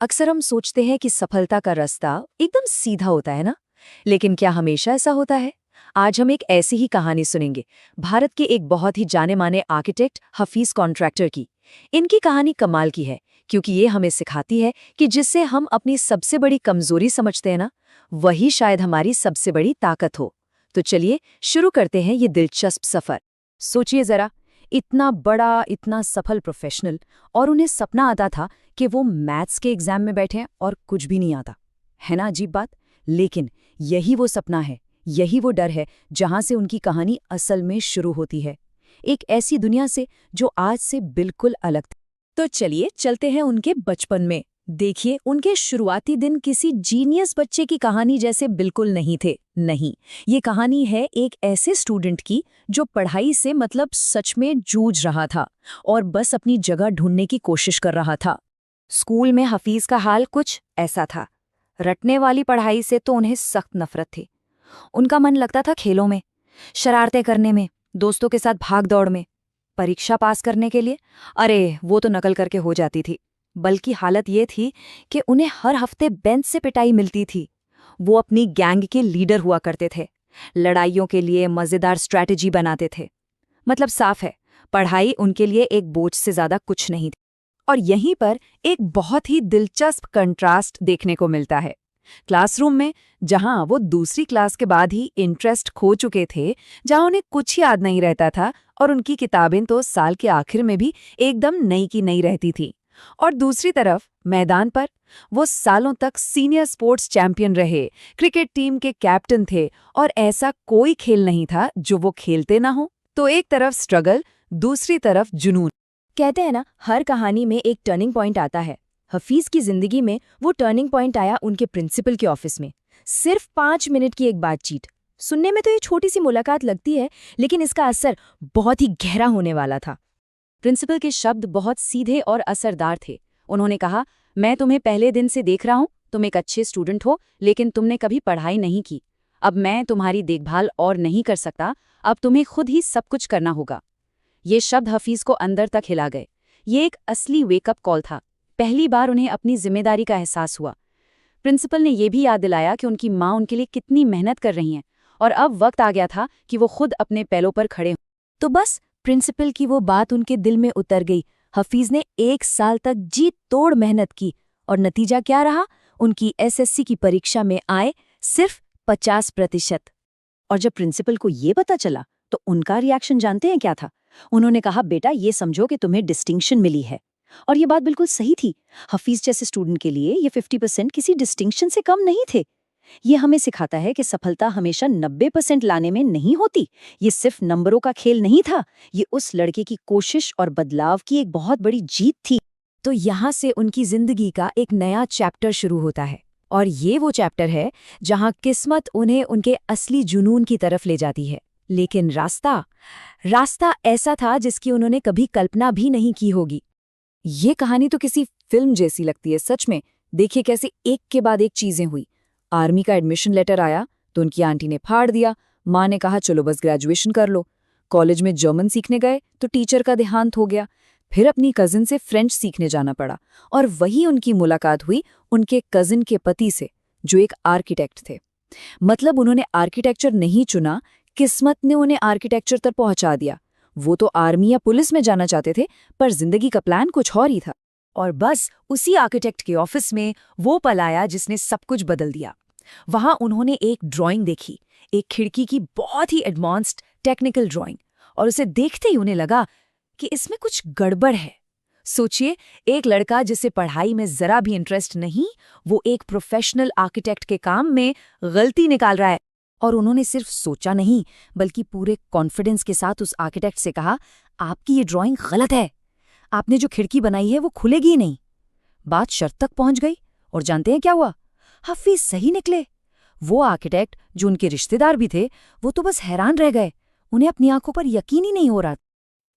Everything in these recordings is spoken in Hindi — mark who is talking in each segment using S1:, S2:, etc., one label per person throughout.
S1: अक्सर हम सोचते हैं कि सफलता का रास्ता एकदम सीधा होता है ना। लेकिन क्या हमेशा ऐसा होता है? आज हम एक ऐसी ही कहानी सुनेंगे, भारत के एक बहुत ही जाने माने आर्किटेक्ट हफीज कॉन्ट्रैक्टर की। इनकी कहानी कमाल की है, क्योंकि ये हमें सिखाती है कि जिससे हम अपनी सबसे बड़ी कमजोरी समझते हैं ना, वही शायद हमारी सबसे बड़ी ताकत हो। तो चलिए शुरू करते हैं ये दिलचस्प सफर। सोचिए जरा, इतना बड़ा, इतना सफल प्रोफेशनल, और उन्हें सपना आता था कि वो मैथ्स के एग्जाम में बैठे हैं और कुछ भी नहीं आता। है ना अजीब बात? लेकिन यही वो सपना है, यही वो डर है जहां से उनकी कहानी असल में शुरू होती है। एक ऐसी दुनिया से जो आज से बिल्कुल अलग थी। तो चलिए चलते हैं उनके बचपन में। देखिए, उनके शुरुआती दिन किसी जीनियस बच्चे की कहानी जैसे बिल्कुल नहीं थे। नहीं, ये कहानी है एक ऐसे स्टूडेंट की जो पढ़ाई से मतलब सच में जूझ रहा था और बस अपनी जगह ढूंढने की कोशिश कर रहा था। स्कूल में हफीज का हाल कुछ ऐसा था। रटने वाली पढ़ाई से तो उन्हें सख्त नफरत थी। उनका मन लगता था खेलों में, शरारतें करने में, दोस्तों के साथ भाग दौड़ में। परीक्षा पास करने के लिए, अरे वो तो नकल करके हो जाती थी। बल्कि हालत ये थी कि उन्हें हर हफ्ते बेंच से पिटाई मिलती थी। वो अपनी गैंग के लीडर हुआ करते थे, लड़ाइयों के लिए मजेदार स्ट्रैटेजी बनाते थे। मतलब साफ है, पढ़ाई उनके लिए एक बोझ से ज्यादा कुछ नहीं थी। और यहीं पर एक बहुत ही दिलचस्प कंट्रास्ट देखने को मिलता है। क्लासरूम में, जहां वो दूसरी क्लास के बाद ही इंटरेस्ट खो चुके थे, जहां उन्हें कुछ याद नहीं रहता था और उनकी किताबें तो साल के आखिर में भी एकदम नई की नई रहती थी। और दूसरी तरफ मैदान पर वो सालों तक सीनियर स्पोर्ट्स चैंपियन रहे, क्रिकेट टीम के कैप्टन थे और ऐसा कोई खेल नहीं था जो वो खेलते ना हो। तो एक तरफ स्ट्रगल, दूसरी तरफ जुनून। कहते हैं ना, हर कहानी में एक टर्निंग पॉइंट आता है। हफीज की जिंदगी में वो टर्निंग पॉइंट आया उनके प्रिंसिपल के ऑफिस में। सिर्फ 5 मिनट की एक बातचीत। सुनने में तो ये छोटी सी मुलाकात लगती है, लेकिन इसका असर बहुत ही गहरा होने वाला था। प्रिंसिपल के शब्द बहुत सीधे और असरदार थे। उन्होंने कहा, मैं तुम्हें पहले दिन से देख रहा हूं, तुम एक अच्छे स्टूडेंट हो, लेकिन तुमने कभी पढ़ाई नहीं की। अब मैं तुम्हारी देखभाल और नहीं कर सकता, अब तुम्हें खुद ही सब कुछ करना होगा। ये शब्द हफीज को अंदर तक हिला गए। ये एक असली वेकअप कॉल था। पहली बार उन्हें अपनी जिम्मेदारी का एहसास हुआ। प्रिंसिपल ने यह भी याद दिलाया कि उनकी माँ उनके लिए कितनी मेहनत कर रही हैं और अब वक्त आ गया था कि वो खुद अपने पैरों पर खड़े हों। तो बस प्रिंसिपल की वो बात उनके दिल में उतर गई। हफीज ने 1 साल तक जी तोड़ मेहनत की और नतीजा क्या रहा? उनकी एसएससी की परीक्षा में आए सिर्फ 50%। और जब प्रिंसिपल को ये पता चला तो उनका रिएक्शन जानते हैं क्या था? उन्होंने कहा, बेटा ये समझो कि तुम्हें डिस्टिंक्शन मिली है। और ये बात बिल्कुल सही थी। हफीज जैसे स्टूडेंट के लिए ये 50% किसी डिस्टिंक्शन से कम नहीं थे। ये हमें सिखाता है कि सफलता हमेशा 90% लाने में नहीं होती। ये सिर्फ नंबरों का खेल नहीं था, ये उस लड़के की कोशिश और बदलाव की एक बहुत बड़ी जीत थी। तो यहाँ से उनकी जिंदगी का एक नया चैप्टर शुरू होता है। और ये वो चैप्टर है जहाँ किस्मत उन्हें उनके असली जुनून की तरफ ले जाती है। लेकिन रास्ता रास्ता ऐसा था जिसकी उन्होंने कभी कल्पना भी नहीं की होगी। ये कहानी तो किसी फिल्म जैसी लगती है सच में। देखिए कैसे एक के बाद एक चीजें हुई। आर्मी का एडमिशन लेटर आया तो उनकी आंटी ने फाड़ दिया। माँ ने कहा, चलो बस ग्रेजुएशन कर लो। कॉलेज में जर्मन सीखने गए तो टीचर का देहांत हो गया। फिर अपनी कजिन से फ्रेंच सीखने जाना पड़ा और वही उनकी मुलाकात हुई उनके कजिन के पति से, जो एक आर्किटेक्ट थे। मतलब उन्होंने आर्किटेक्चर नहीं चुना, किस्मत ने उन्हें आर्किटेक्चर तक पहुंचा दिया। वो तो आर्मी या पुलिस में जाना चाहते थे, पर जिंदगी का प्लान कुछ और ही था। और बस उसी आर्किटेक्ट के ऑफिस में वो पल आया जिसने सब कुछ बदल दिया। वहां उन्होंने एक ड्राइंग देखी, एक खिड़की की बहुत ही एडवांस्ड टेक्निकल ड्राइंग, और उसे देखते ही उन्हें लगा कि इसमें कुछ गड़बड़ है। सोचिए, एक लड़का जिसे पढ़ाई में जरा भी इंटरेस्ट नहीं, वो एक प्रोफेशनल आर्किटेक्ट के काम में गलती निकाल रहा है। और उन्होंने सिर्फ सोचा नहीं, बल्कि पूरे कॉन्फिडेंस के साथ उस आर्किटेक्ट से कहा, आपकी ये ड्राइंग गलत है, आपने जो खिड़की बनाई है वो खुलेगी ही नहीं। बात शर्त तक पहुंच गई और जानते हैं क्या हुआ? हफीज सही निकले। वो आर्किटेक्ट जो उनके रिश्तेदार भी थे, वो तो बस हैरान रह गए। उन्हें अपनी आंखों पर यकीन ही नहीं हो रहा।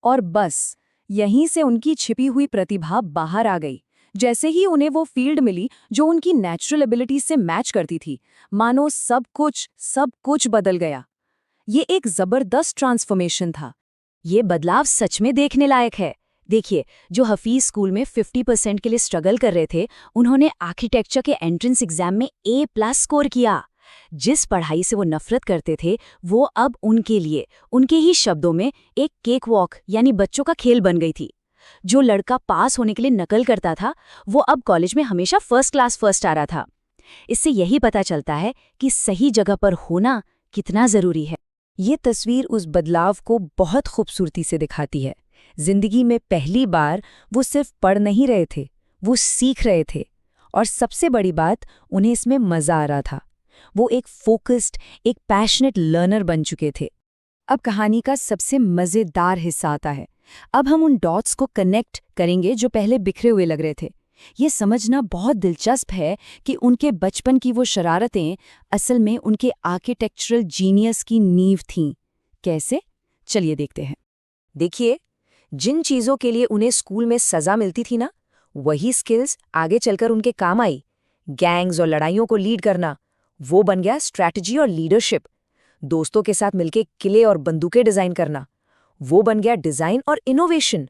S1: और बस यहीं से उनकी छिपी हुई प्रतिभा बाहर आ गई। जैसे ही उन्हें वो फील्ड मिली जो उनकी नेचुरल एबिलिटीज से मैच करती थी, मानो सब कुछ बदल गया। ये एक जबरदस्त ट्रांसफॉर्मेशन था। ये बदलाव सच में देखने लायक है। देखिए, जो हफीज स्कूल में 50% के लिए स्ट्रगल कर रहे थे, उन्होंने आर्किटेक्चर के एंट्रेंस एग्जाम में A+ स्कोर किया। जिस पढ़ाई से वो नफरत करते थे, वो अब उनके लिए, उनके ही शब्दों में, एक केक वॉक यानी बच्चों का खेल बन गई थी। जो लड़का पास होने के लिए नकल करता था, वो अब कॉलेज में हमेशा फर्स्ट क्लास फर्स्ट आ रहा था। इससे यही पता चलता है कि सही जगह पर होना कितना जरूरी है। ये तस्वीर उस बदलाव को बहुत खूबसूरती से दिखाती है। जिंदगी में पहली बार वो सिर्फ पढ़ नहीं रहे थे, वो सीख रहे थे। और सबसे बड़ी बात, उन्हें इसमें मजा आ रहा था। वो एक फोकस्ड, एक पैशनेट लर्नर बन चुके थे। अब कहानी का सबसे मजेदार हिस्सा आता है। अब हम उन डॉट्स को कनेक्ट करेंगे जो पहले बिखरे हुए लग रहे थे। ये समझना बहुत दिलचस्प है कि उनके बचपन की वो शरारतें असल में उनके आर्किटेक्चरल जीनियस की नींव थीं। कैसे? चलिए देखते हैं। देखिए, जिन चीज़ों के लिए उन्हें स्कूल में सज़ा मिलती थी ना, वही स्किल्स आगे चलकर उनके काम आई। गैंग्स और लड़ाइयों को लीड करना, वो बन गया स्ट्रैटेजी और लीडरशिप। दोस्तों के साथ मिलकर किले और बंदूकें डिज़ाइन करना, वो बन गया डिज़ाइन और इनोवेशन।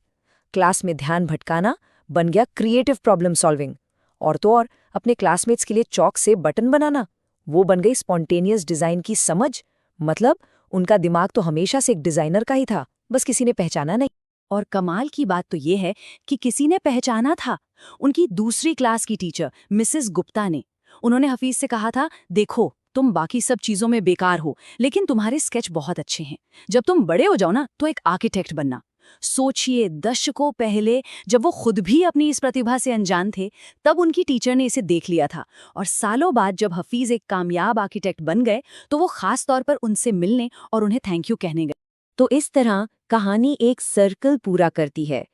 S1: क्लास में ध्यान भटकाना बन गया क्रिएटिव प्रॉब्लम सॉल्विंग। और तो और अपने क्लासमेट्स के लिए चॉक से बटन बनाना, वो बन गई स्पॉन्टेनियस डिज़ाइन की समझ। मतलब उनका दिमाग तो हमेशा से एक डिज़ाइनर का ही था, बस किसी ने पहचाना नहीं। और कमाल की बात तो ये है कि किसी ने पहचाना था। उनकी दूसरी क्लास की टीचर मिसेस गुप्ता ने। उन्होंने हफीज से कहा था, देखो तुम बाकी सब चीजों में बेकार हो, लेकिन तुम्हारे स्केच बहुत अच्छे हैं। जब तुम बड़े हो जाओ ना, तो एक आर्किटेक्ट बनना। सोचिए, दशकों पहले जब वो खुद भी अपनी इस प्रतिभा से अनजान थे, तब उनकी टीचर ने इसे देख लिया था। और सालों बाद जब हफीज एक कामयाब आर्किटेक्ट बन गए, तो वो खास तौर पर उनसे मिलने और उन्हें थैंक यू कहने गए। तो इस तरह कहानी एक सर्कल पूरा करती है।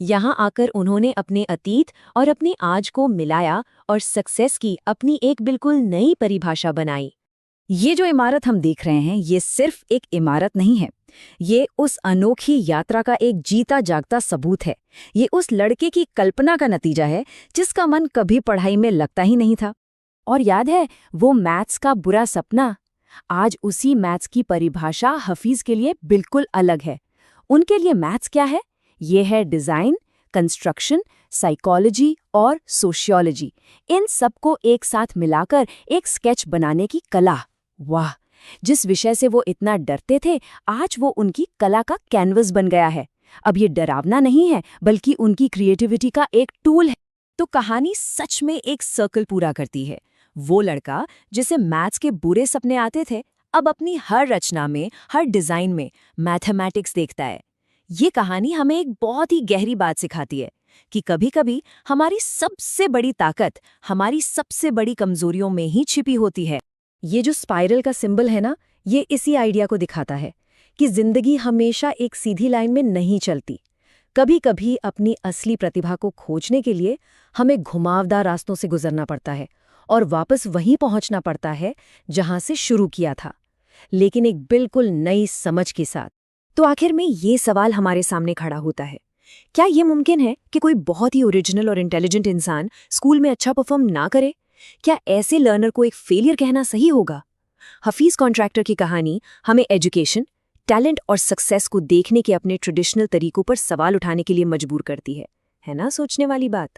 S1: यहाँ आकर उन्होंने अपने अतीत और अपने आज को मिलाया और सक्सेस की अपनी एक बिल्कुल नई परिभाषा बनाई। ये जो इमारत हम देख रहे हैं, ये सिर्फ एक इमारत नहीं है। ये उस अनोखी यात्रा का एक जीता जागता सबूत है। ये उस लड़के की कल्पना का नतीजा है जिसका मन कभी पढ़ाई में लगता ही नहीं था। और याद है वो मैथ्स का बुरा सपना? आज उसी मैथ्स की परिभाषा हफीज के लिए बिल्कुल अलग है। उनके लिए मैथ्स क्या है? ये है डिजाइन, कंस्ट्रक्शन, साइकोलॉजी और सोशियोलॉजी। इन सबको एक साथ मिलाकर एक स्केच बनाने की कला। वाह! जिस विषय से वो इतना डरते थे, आज वो उनकी कला का कैनवस बन गया है। अब ये डरावना नहीं है, बल्कि उनकी क्रिएटिविटी का एक टूल है। तो कहानी सच में एक सर्कल पूरा करती है। वो लड़का जिसे मैथ्स के बुरे सपने आते थे, अब अपनी हर रचना में, हर डिजाइन में मैथमेटिक्स देखता है। ये कहानी हमें एक बहुत ही गहरी बात सिखाती है कि कभी-कभी हमारी सबसे बड़ी ताकत हमारी सबसे बड़ी कमजोरियों में ही छिपी होती है। ये जो स्पाइरल का सिंबल है ना, ये इसी आइडिया को दिखाता है कि जिंदगी हमेशा एक सीधी लाइन में नहीं चलती। कभी-कभी अपनी असली प्रतिभा को खोजने के लिए हमें घुमावदार रास्तों से गुजरना पड़ता है और वापस वहीं पहुंचना पड़ता है जहां से शुरू किया था, लेकिन एक बिल्कुल नई समझ के साथ। तो आखिर में ये सवाल हमारे सामने खड़ा होता है, क्या ये मुमकिन है कि कोई बहुत ही ओरिजिनल और इंटेलिजेंट इंसान स्कूल में अच्छा परफॉर्म ना करे? क्या ऐसे लर्नर को एक फेलियर कहना सही होगा? हफीज कॉन्ट्रैक्टर की कहानी हमें एजुकेशन, टैलेंट और सक्सेस को देखने के अपने ट्रेडिशनल तरीकों पर सवाल उठाने के लिए मजबूर करती है ना? सोचने वाली बात।